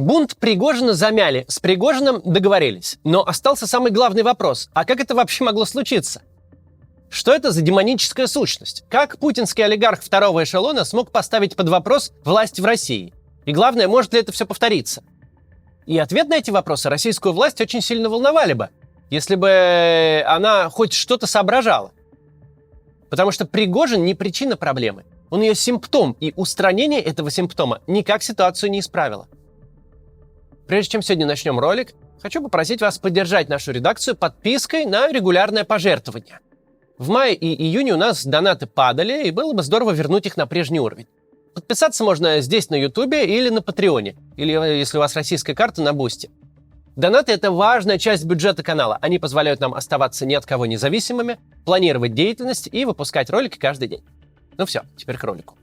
Бунт Пригожина замяли, с Пригожиным договорились. Но остался самый главный вопрос. А как это вообще могло случиться? Что это за демоническая сущность? Как путинский олигарх второго эшелона смог поставить под вопрос власть в России? И главное, может ли это все повториться? И ответ на эти вопросы российскую власть очень сильно волновали бы, если бы она хоть что-то соображала. Потому что Пригожин не причина проблемы. Он ее симптом, и устранение этого симптома никак ситуацию не исправило. Прежде чем сегодня начнем ролик, хочу попросить вас поддержать нашу редакцию подпиской на регулярное пожертвование. В мае и июне у нас донаты падали, и было бы здорово вернуть их на прежний уровень. Подписаться можно здесь на Ютубе или на Патреоне, или, если у вас российская карта, на Бусти. Донаты – это важная часть бюджета канала. Они позволяют нам оставаться ни от кого независимыми, планировать деятельность и выпускать ролики каждый день. Ну все, теперь к ролику.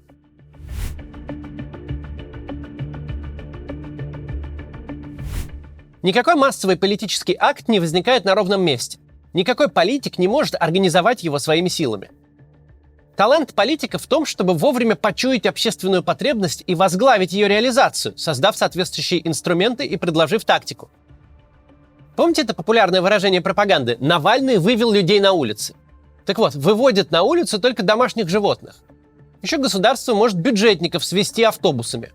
Никакой массовый политический акт не возникает на ровном месте. Никакой политик не может организовать его своими силами. Талант политика в том, чтобы вовремя почуять общественную потребность и возглавить ее реализацию, создав соответствующие инструменты и предложив тактику. Помните это популярное выражение пропаганды «Навальный вывел людей на улицы»? Так вот, выводят на улицу только домашних животных. Еще государство может бюджетников свезти автобусами.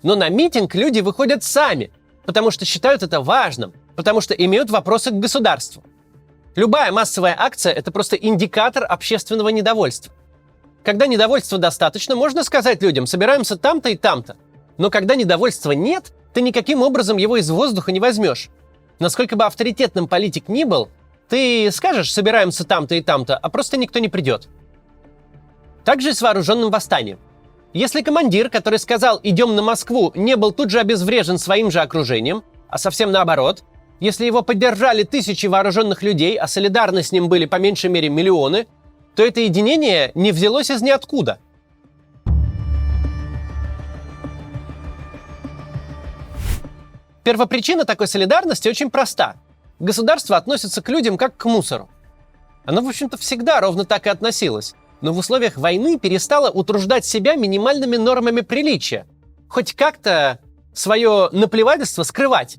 Но на митинг люди выходят сами, потому что считают это важным, потому что имеют вопросы к государству. Любая массовая акция – это просто индикатор общественного недовольства. Когда недовольства достаточно, можно сказать людям «собираемся там-то и там-то». Но когда недовольства нет, ты никаким образом его из воздуха не возьмешь. Насколько бы авторитетным политик ни был, ты скажешь «собираемся там-то и там-то», а просто никто не придет. Так же и с вооруженным восстанием. Если командир, который сказал «идем на Москву», не был тут же обезврежен своим же окружением, а совсем наоборот, если его поддержали тысячи вооруженных людей, а солидарны с ним были по меньшей мере миллионы, то это единение не взялось из ниоткуда. Первопричина такой солидарности очень проста. Государство относится к людям как к мусору. Оно, в общем-то, всегда ровно так и относилось, но в условиях войны перестало утруждать себя минимальными нормами приличия, хоть как-то свое наплевательство скрывать.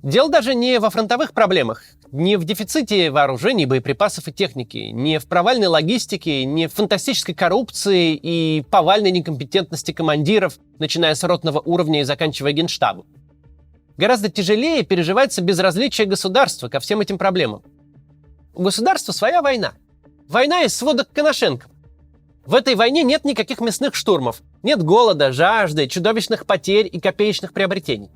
Дело даже не во фронтовых проблемах, не в дефиците вооружений, боеприпасов и техники, не в провальной логистике, не в фантастической коррупции и повальной некомпетентности командиров, начиная с ротного уровня и заканчивая Генштабом. Гораздо тяжелее переживается безразличие государства ко всем этим проблемам. У государства своя война. Война из сводок Коношенко. В этой войне нет никаких мясных штурмов, нет голода, жажды, чудовищных потерь и копеечных приобретений.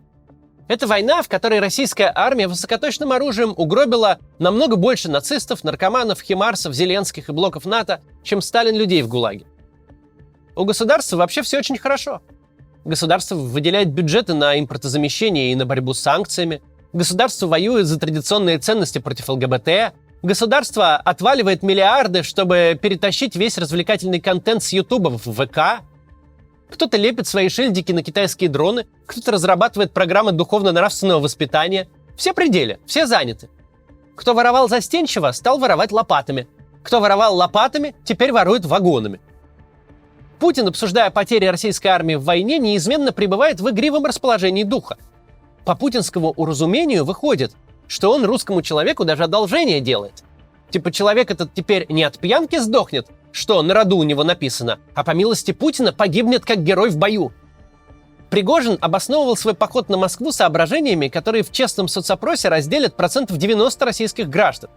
Это война, в которой российская армия высокоточным оружием угробила намного больше нацистов, наркоманов, химарсов, Зеленских и блоков НАТО, чем Сталин людей в ГУЛАГе. У государства вообще все очень хорошо. Государство выделяет бюджеты на импортозамещение и на борьбу с санкциями. Государство воюет за традиционные ценности против ЛГБТ. Государство отваливает миллиарды, чтобы перетащить весь развлекательный контент с Ютуба в ВК. Кто-то лепит свои шильдики на китайские дроны, кто-то разрабатывает программы духовно-нравственного воспитания. Все при деле, все заняты. Кто воровал застенчиво, стал воровать лопатами. Кто воровал лопатами, теперь ворует вагонами. Путин, обсуждая потери российской армии в войне, неизменно пребывает в игривом расположении духа. По путинскому уразумению выходит, что он русскому человеку даже одолжение делает. Типа человек этот теперь не от пьянки сдохнет, что на роду у него написано, а по милости Путина погибнет как герой в бою. Пригожин обосновывал свой поход на Москву соображениями, которые в честном соцопросе разделят 90% российских граждан.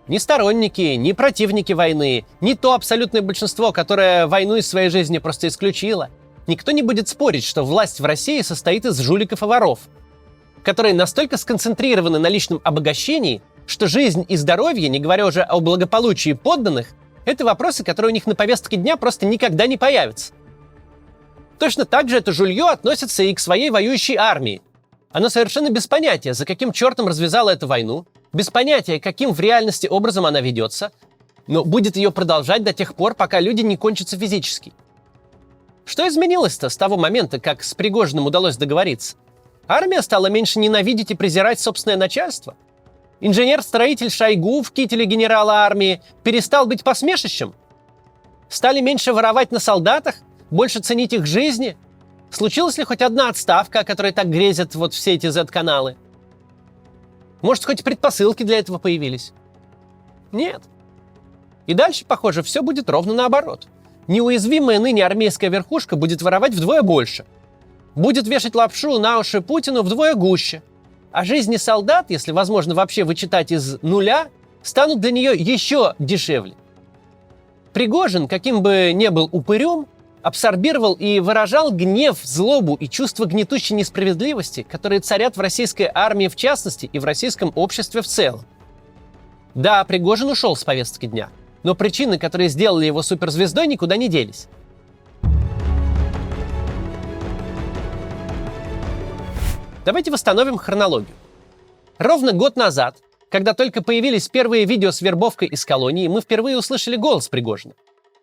Ни сторонники, ни противники войны, ни то абсолютное большинство, которое войну из своей жизни просто исключило. Никто не будет спорить, что власть в России состоит из жуликов и воров, которые настолько сконцентрированы на личном обогащении, что жизнь и здоровье, не говоря уже о благополучии подданных, это вопросы, которые у них на повестке дня просто никогда не появятся. Точно так же это жулье относится и к своей воюющей армии. Оно совершенно без понятия, за каким чертом развязала эту войну, без понятия, каким в реальности образом она ведется, но будет ее продолжать до тех пор, пока люди не кончатся физически. Что изменилось-то с того момента, как с Пригожиным удалось договориться? Армия стала меньше ненавидеть и презирать собственное начальство? Инженер-строитель Шойгу в кителе генерала армии перестал быть посмешищем? Стали меньше воровать на солдатах? Больше ценить их жизни? Случилась ли хоть одна отставка, о которой так грезят вот все эти Z-каналы? Может, хоть предпосылки для этого появились? Нет. И дальше, похоже, все будет ровно наоборот. Неуязвимая ныне армейская верхушка будет воровать вдвое больше. Будет вешать лапшу на уши Путину вдвое гуще. А жизни солдат, если возможно вообще вычитать из нуля, станут для нее еще дешевле. Пригожин, каким бы ни был упырем, абсорбировал и выражал гнев, злобу и чувство гнетущей несправедливости, которые царят в российской армии в частности и в российском обществе в целом. Да, Пригожин ушел с повестки дня, но причины, которые сделали его суперзвездой, никуда не делись. Давайте восстановим хронологию. Ровно год назад, когда только появились первые видео с вербовкой из колонии, мы впервые услышали голос Пригожина.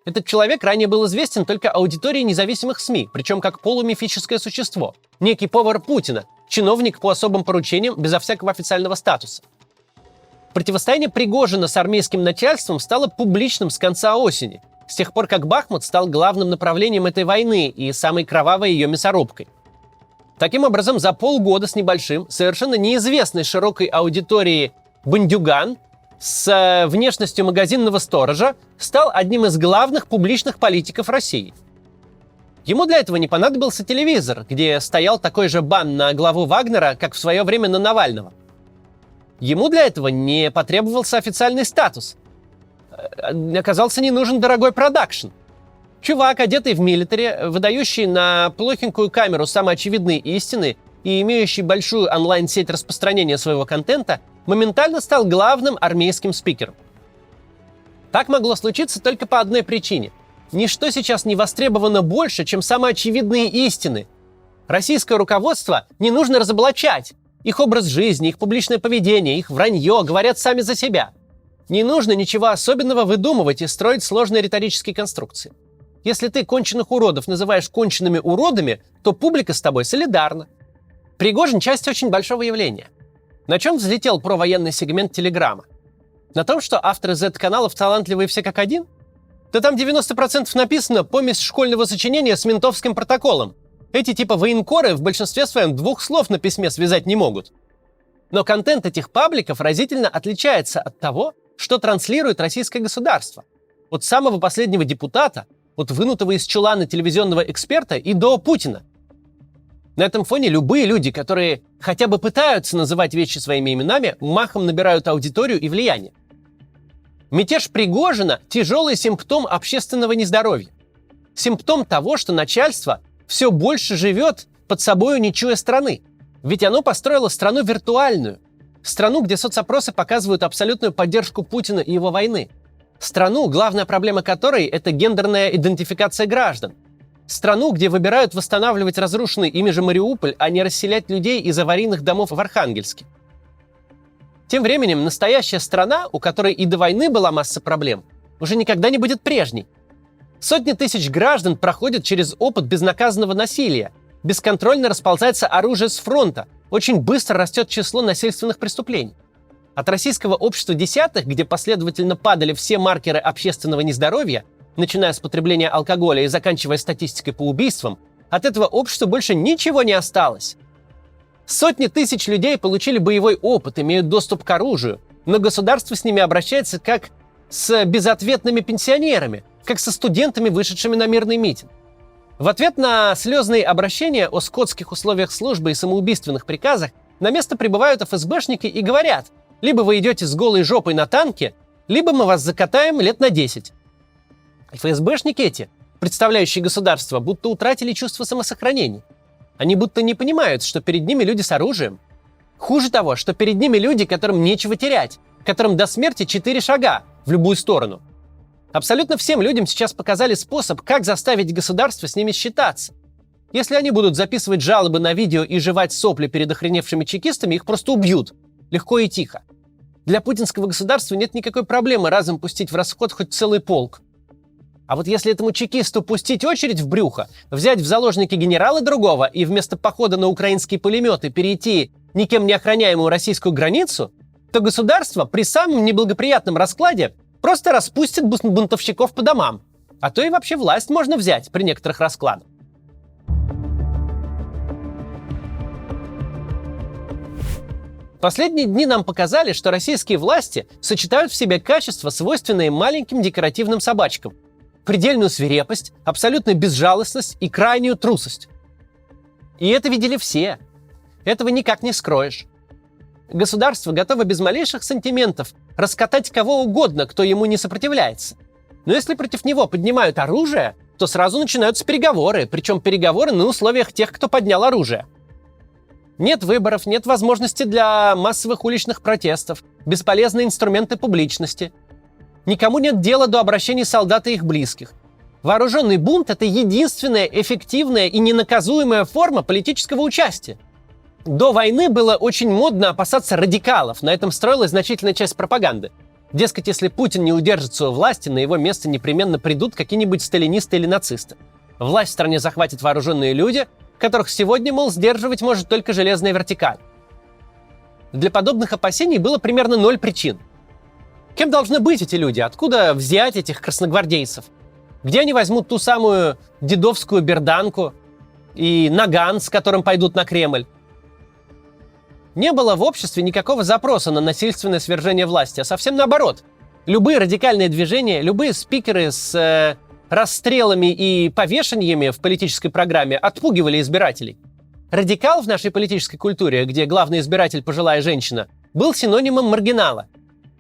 Этот человек ранее был известен только аудитории независимых СМИ, причем как полумифическое существо. Некий повар Путина, чиновник по особым поручениям безо всякого официального статуса. Противостояние Пригожина с армейским начальством стало публичным с конца осени, с тех пор, как Бахмут стал главным направлением этой войны и самой кровавой ее мясорубкой. Таким образом, за полгода с небольшим, совершенно неизвестный широкой аудитории бандюган с внешностью магазинного сторожа стал одним из главных публичных политиков России. Ему для этого не понадобился телевизор, где стоял такой же бан на главу Вагнера, как в свое время на Навального. Ему для этого не потребовался официальный статус. Оказался не нужен дорогой продакшн. Чувак, одетый в милитари, выдающий на плохенькую камеру самые очевидные истины и имеющий большую онлайн-сеть распространения своего контента, моментально стал главным армейским спикером. Так могло случиться только по одной причине. Ничто сейчас не востребовано больше, чем самые очевидные истины. Российское руководство не нужно разоблачать. Их образ жизни, их публичное поведение, их вранье говорят сами за себя. Не нужно ничего особенного выдумывать и строить сложные риторические конструкции. Если ты конченых уродов называешь конченными уродами, то публика с тобой солидарна. Пригожин – часть очень большого явления. На чем взлетел провоенный сегмент Телеграма? На том, что авторы Z-каналов талантливые все как один? Да там 90% написано помесь школьного сочинения с ментовским протоколом. Эти типа военкоры в большинстве своем 2 слов на письме связать не могут. Но контент этих пабликов разительно отличается от того, что транслирует российское государство. От самого последнего депутата, от вынутого из чулана телевизионного эксперта и до Путина. На этом фоне любые люди, которые хотя бы пытаются называть вещи своими именами, махом набирают аудиторию и влияние. Мятеж Пригожина – тяжелый симптом общественного нездоровья. Симптом того, что начальство все больше живет под собою, не чуя страны. Ведь оно построило страну виртуальную. Страну, где соцопросы показывают абсолютную поддержку Путина и его войны. Страну, главная проблема которой – это гендерная идентификация граждан. Страну, где выбирают восстанавливать разрушенный ими же Мариуполь, а не расселять людей из аварийных домов в Архангельске. Тем временем настоящая страна, у которой и до войны была масса проблем, уже никогда не будет прежней. Сотни тысяч граждан проходят через опыт безнаказанного насилия. Бесконтрольно расползается оружие с фронта. Очень быстро растет число насильственных преступлений. От российского общества десятых, где последовательно падали все маркеры общественного нездоровья, начиная с потребления алкоголя и заканчивая статистикой по убийствам, от этого общества больше ничего не осталось. Сотни тысяч людей получили боевой опыт, имеют доступ к оружию, но государство с ними обращается как с безответными пенсионерами, как со студентами, вышедшими на мирный митинг. В ответ на слезные обращения о скотских условиях службы и самоубийственных приказах на место прибывают ФСБшники и говорят: либо вы идете с голой жопой на танке, либо мы вас закатаем лет на 10. ФСБшники эти, представляющие государство, будто утратили чувство самосохранения. Они будто не понимают, что перед ними люди с оружием. Хуже того, что перед ними люди, которым нечего терять, которым до смерти 4 шага в любую сторону. Абсолютно всем людям сейчас показали способ, как заставить государство с ними считаться. Если они будут записывать жалобы на видео и жевать сопли перед охреневшими чекистами, их просто убьют. Легко и тихо. Для путинского государства нет никакой проблемы разом пустить в расход хоть целый полк. А вот если этому чекисту пустить очередь в брюхо, взять в заложники генерала другого и вместо похода на украинские пулеметы перейти никем не охраняемую российскую границу, то государство при самом неблагоприятном раскладе просто распустит бунтовщиков по домам. А то и вообще власть можно взять при некоторых раскладах. Последние дни нам показали, что российские власти сочетают в себе качества, свойственные маленьким декоративным собачкам: предельную свирепость, абсолютную безжалостность и крайнюю трусость. И это видели все. Этого никак не скроешь. Государство готово без малейших сантиментов раскатать кого угодно, кто ему не сопротивляется. Но если против него поднимают оружие, то сразу начинаются переговоры, причем переговоры на условиях тех, кто поднял оружие. Нет выборов, нет возможности для массовых уличных протестов, бесполезные инструменты публичности. Никому нет дела до обращений солдат и их близких. Вооруженный бунт – это единственная эффективная и ненаказуемая форма политического участия. До войны было очень модно опасаться радикалов, на этом строилась значительная часть пропаганды. Дескать, если Путин не удержится у власти, на его место непременно придут какие-нибудь сталинисты или нацисты. Власть в стране захватят вооруженные люди, которых сегодня, мол, сдерживать может только железная вертикаль. Для подобных опасений было примерно 0 причин. Кем должны быть эти люди? Откуда взять этих красногвардейцев? Где они возьмут ту самую дедовскую берданку и наган, с которым пойдут на Кремль? Не было в обществе никакого запроса на насильственное свержение власти, а совсем наоборот. Любые радикальные движения, любые спикеры с расстрелами и повешениями в политической программе отпугивали избирателей. Радикал в нашей политической культуре, где главный избиратель пожилая женщина, был синонимом маргинала.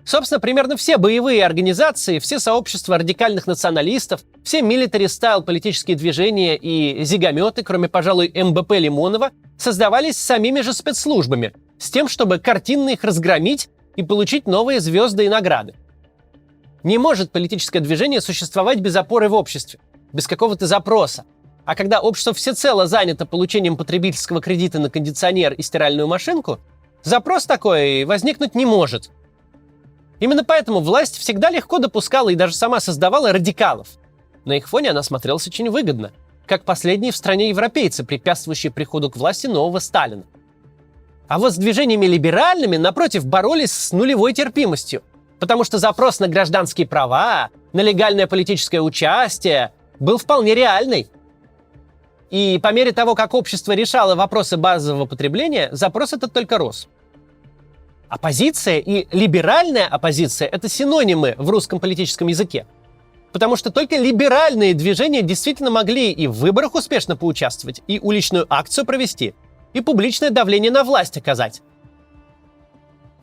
Собственно, примерно все боевые организации, все сообщества радикальных националистов, все милитари-стайл политические движения и зигометы, кроме, пожалуй, МБП Лимонова, создавались самими же спецслужбами, с тем, чтобы картинно их разгромить и получить новые звезды и награды. Не может политическое движение существовать без опоры в обществе, без какого-то запроса. А когда общество всецело занято получением потребительского кредита на кондиционер и стиральную машинку, запрос такой возникнуть не может. Именно поэтому власть всегда легко допускала и даже сама создавала радикалов. На их фоне она смотрелась очень выгодно, как последние в стране европейцы, препятствующие приходу к власти нового Сталина. А вот с движениями либеральными, напротив, боролись с нулевой терпимостью, потому что запрос на гражданские права, на легальное политическое участие был вполне реальный. И по мере того, как общество решало вопросы базового потребления, запрос этот только рос. Оппозиция и либеральная оппозиция – это синонимы в русском политическом языке. Потому что только либеральные движения действительно могли и в выборах успешно поучаствовать, и уличную акцию провести, и публичное давление на власть оказать.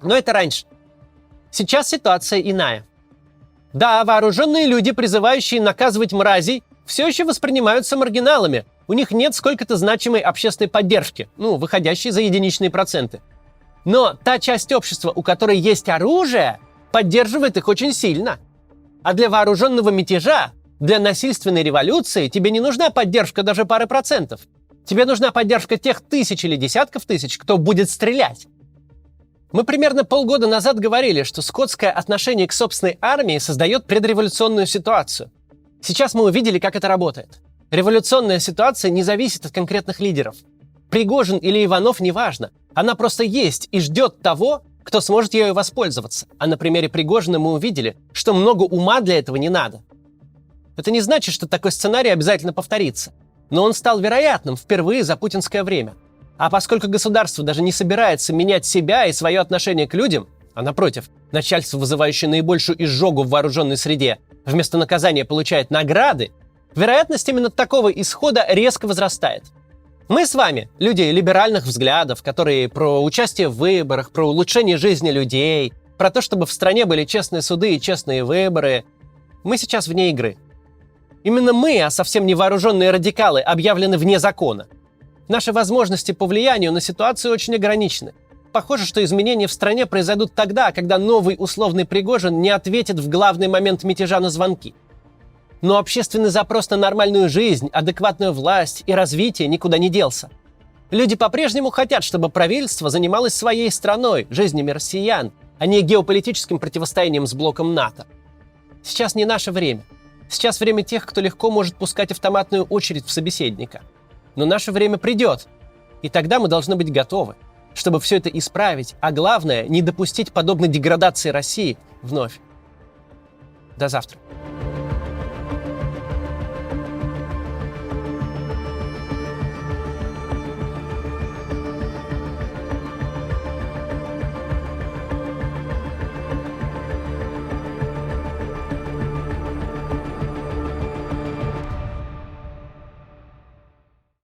Но это раньше. Сейчас ситуация иная. Да, вооруженные люди, призывающие наказывать мразей, все еще воспринимаются маргиналами. У них нет сколько-то значимой общественной поддержки, выходящей за единичные проценты. Но та часть общества, у которой есть оружие, поддерживает их очень сильно. А для вооруженного мятежа, для насильственной революции тебе не нужна поддержка даже пары процентов. Тебе нужна поддержка тех тысяч или десятков тысяч, кто будет стрелять. Мы примерно полгода назад говорили, что скотское отношение к собственной армии создает предреволюционную ситуацию. Сейчас мы увидели, как это работает. Революционная ситуация не зависит от конкретных лидеров. Пригожин или Иванов – неважно. Она просто есть и ждет того, кто сможет ею воспользоваться. А на примере Пригожина мы увидели, что много ума для этого не надо. Это не значит, что такой сценарий обязательно повторится. Но он стал вероятным впервые за путинское время. А поскольку государство даже не собирается менять себя и свое отношение к людям, а напротив, начальство, вызывающее наибольшую изжогу в вооруженной среде, вместо наказания получает награды, вероятность именно такого исхода резко возрастает. Мы с вами, люди либеральных взглядов, которые про участие в выборах, про улучшение жизни людей, про то, чтобы в стране были честные суды и честные выборы, мы сейчас вне игры. Именно мы, а совсем не вооруженные радикалы, объявлены вне закона. Наши возможности по влиянию на ситуацию очень ограничены. Похоже, что изменения в стране произойдут тогда, когда новый условный Пригожин не ответит в главный момент мятежа на звонки. Но общественный запрос на нормальную жизнь, адекватную власть и развитие никуда не делся. Люди по-прежнему хотят, чтобы правительство занималось своей страной, жизнями россиян, а не геополитическим противостоянием с блоком НАТО. Сейчас не наше время. Сейчас время тех, кто легко может пускать автоматную очередь в собеседника. Но наше время придет, и тогда мы должны быть готовы, чтобы все это исправить, а главное, не допустить подобной деградации России вновь. До завтра.